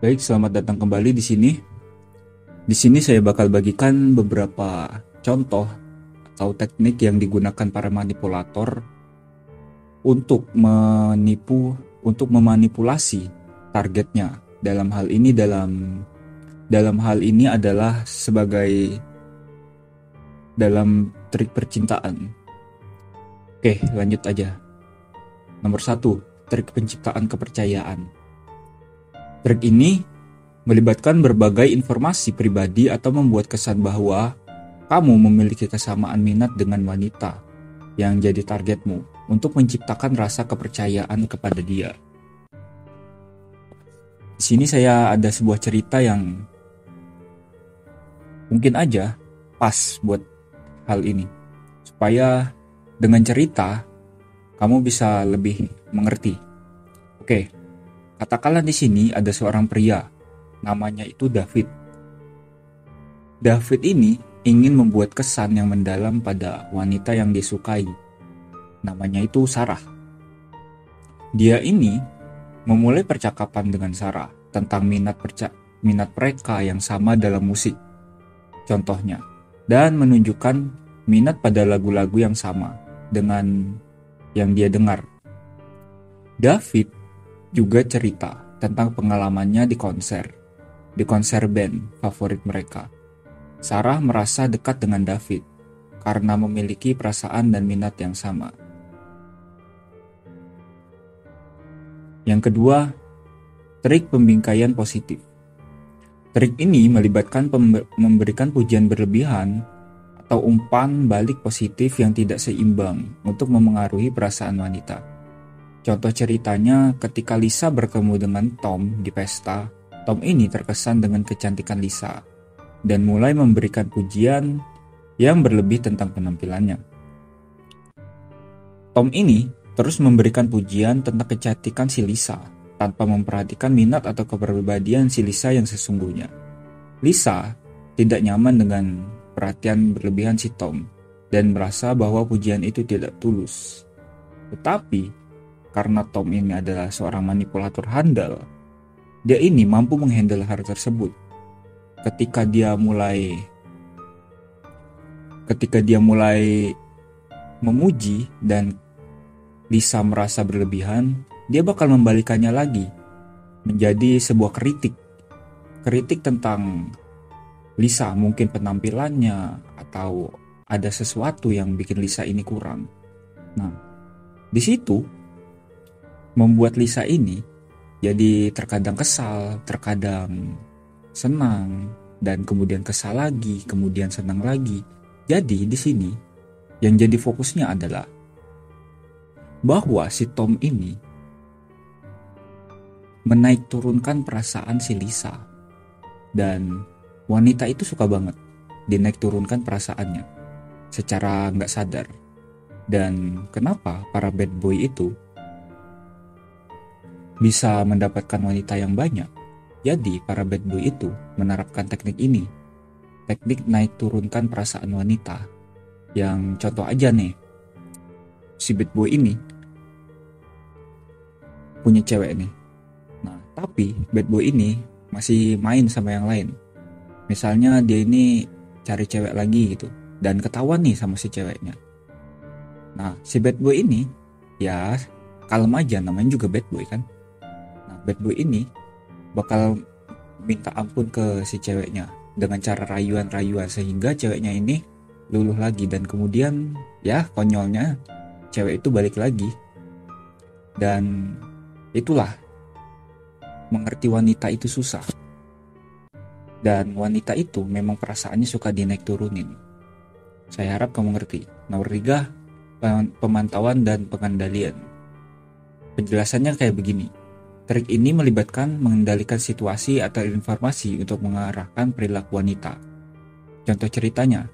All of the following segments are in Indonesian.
Baik, selamat datang kembali di sini. Di sini saya bakal bagikan beberapa contoh atau teknik yang digunakan para manipulator untuk memanipulasi targetnya. Dalam hal ini adalah sebagai dalam trik percintaan. Oke, lanjut aja. Nomor 1, trik penciptaan kepercayaan. Trik ini melibatkan berbagai informasi pribadi atau membuat kesan bahwa kamu memiliki kesamaan minat dengan wanita yang jadi targetmu untuk menciptakan rasa kepercayaan kepada dia. Di sini saya ada sebuah cerita yang mungkin aja pas buat hal ini, supaya dengan cerita kamu bisa lebih mengerti. Oke, katakanlah di sini ada seorang pria. Namanya itu David. David ini ingin membuat kesan yang mendalam pada wanita yang disukai. Namanya itu Sarah. Dia ini memulai percakapan dengan Sarah tentang minat mereka yang sama dalam musik. Contohnya, dan menunjukkan minat pada lagu-lagu yang sama dengan yang dia dengar. David juga cerita tentang pengalamannya di konser band favorit mereka. Sarah merasa dekat dengan David karena memiliki perasaan dan minat yang sama. Yang kedua, trik pembingkaian positif. Trik ini melibatkan memberikan pujian berlebihan atau umpan balik positif yang tidak seimbang untuk memengaruhi perasaan wanita. Contoh ceritanya, ketika Lisa bertemu dengan Tom di pesta, Tom ini terkesan dengan kecantikan Lisa dan mulai memberikan pujian yang berlebih tentang penampilannya. Tom ini terus memberikan pujian tentang kecantikan si Lisa tanpa memperhatikan minat atau kepribadian si Lisa yang sesungguhnya. Lisa tidak nyaman dengan perhatian berlebihan si Tom dan merasa bahwa pujian itu tidak tulus. Tetapi karena Tom ini adalah seorang manipulator handal, dia ini mampu menghandle hal tersebut. Ketika dia mulai memuji dan Lisa merasa berlebihan, dia bakal membalikannya lagi menjadi sebuah kritik tentang Lisa, mungkin penampilannya atau ada sesuatu yang bikin Lisa ini kurang. Nah, di situ membuat Lisa ini jadi terkadang kesal, terkadang senang, dan kemudian kesal lagi, kemudian senang lagi. Jadi di sini yang jadi fokusnya adalah bahwa si Tom ini menaik turunkan perasaan si Lisa, dan wanita itu suka banget dinaik turunkan perasaannya secara nggak sadar. Dan kenapa para bad boy itu bisa mendapatkan wanita yang banyak? Jadi para bad boy itu menerapkan teknik ini, teknik naik turunkan perasaan wanita. Yang contoh aja nih, si bad boy ini punya cewek nih. Nah, tapi bad boy ini masih main sama yang lain. Misalnya dia ini cari cewek lagi gitu, dan ketahuan nih sama si ceweknya. Nah, si bad boy ini ya kalem aja, namanya juga bad boy kan. Nah, bad boy ini bakal minta ampun ke si ceweknya dengan cara rayuan-rayuan sehingga ceweknya ini luluh lagi, dan kemudian ya konyolnya cewek itu balik lagi. Dan itulah, mengerti wanita itu susah. Dan wanita itu memang perasaannya suka dinaik turunin. Saya harap kamu ngerti. Nomor 3, pemantauan dan pengendalian. Penjelasannya kayak begini. Trik ini melibatkan mengendalikan situasi atau informasi untuk mengarahkan perilaku wanita. Contoh ceritanya,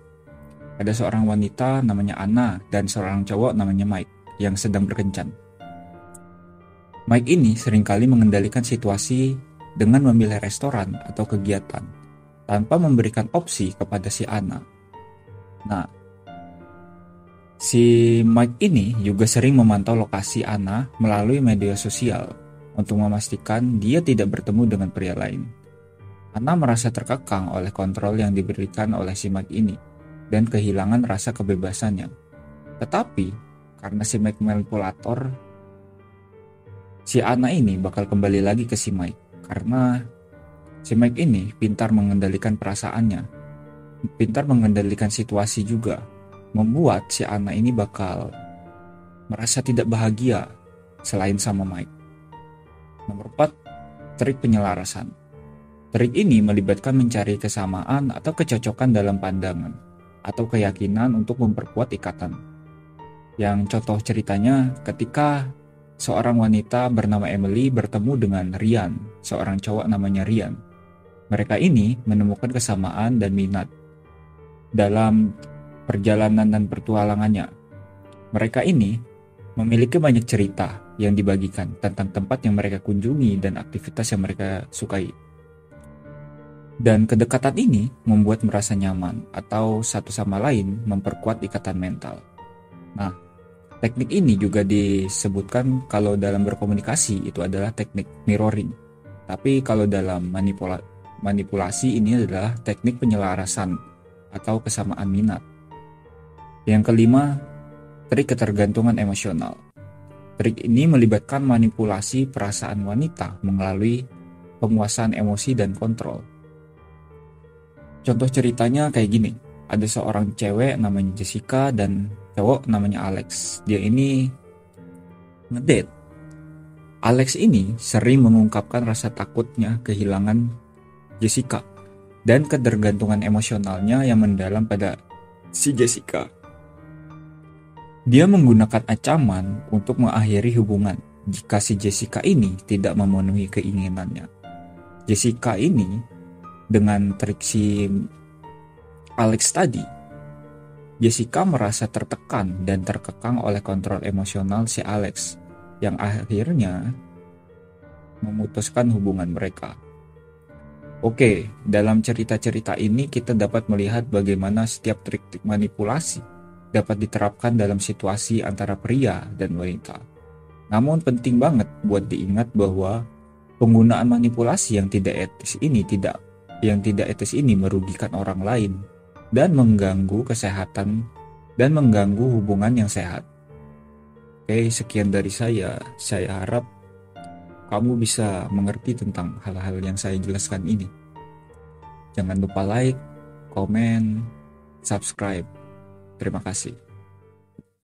ada seorang wanita namanya Anna dan seorang cowok namanya Mike yang sedang berkencan. Mike ini seringkali mengendalikan situasi dengan memilih restoran atau kegiatan tanpa memberikan opsi kepada si Anna. Nah, si Mike ini juga sering memantau lokasi Anna melalui media sosial untuk memastikan dia tidak bertemu dengan pria lain. Anna merasa terkekang oleh kontrol yang diberikan oleh si Mike ini dan kehilangan rasa kebebasannya. Tetapi karena si Mike manipulator, si Anna ini bakal kembali lagi ke si Mike karena si Mike ini pintar mengendalikan perasaannya, pintar mengendalikan situasi juga, membuat si Anna ini bakal merasa tidak bahagia selain sama Mike. Nomor 4, trik penyelarasan. Trik ini melibatkan mencari kesamaan atau kecocokan dalam pandangan atau keyakinan untuk memperkuat ikatan. Yang contoh ceritanya ketika seorang wanita bernama Emily bertemu dengan Ryan, seorang cowok namanya Ryan. Mereka ini menemukan kesamaan dan minat dalam perjalanan dan petualangannya. Mereka ini memiliki banyak cerita yang dibagikan tentang tempat yang mereka kunjungi dan aktivitas yang mereka sukai. Dan kedekatan ini membuat merasa nyaman atau satu sama lain memperkuat ikatan mental. Nah, teknik ini juga disebutkan kalau dalam berkomunikasi itu adalah teknik mirroring. Tapi kalau dalam manipulasi ini adalah teknik penyelarasan atau kesamaan minat. Yang kelima, trik ketergantungan emosional. Trik ini melibatkan manipulasi perasaan wanita melalui penguasaan emosi dan kontrol. Contoh ceritanya kayak gini, ada seorang cewek namanya Jessica dan cowok namanya Alex. Dia ini ngedate. Alex ini sering mengungkapkan rasa takutnya kehilangan Jessica dan ketergantungan emosionalnya yang mendalam pada si Jessica. Dia menggunakan ancaman untuk mengakhiri hubungan jika si Jessica ini tidak memenuhi keinginannya. Jessica ini dengan trik si Alex tadi, Jessica merasa tertekan dan terkekang oleh kontrol emosional si Alex yang akhirnya memutuskan hubungan mereka. Oke, dalam cerita-cerita ini kita dapat melihat bagaimana setiap trik manipulasi dapat diterapkan dalam situasi antara pria dan wanita. Namun penting banget buat diingat bahwa penggunaan manipulasi yang tidak etis ini merugikan orang lain dan mengganggu kesehatan dan mengganggu hubungan yang sehat. Oke, sekian dari saya. Saya harap kamu bisa mengerti tentang hal-hal yang saya jelaskan ini. Jangan lupa like, komen, subscribe. Terima kasih.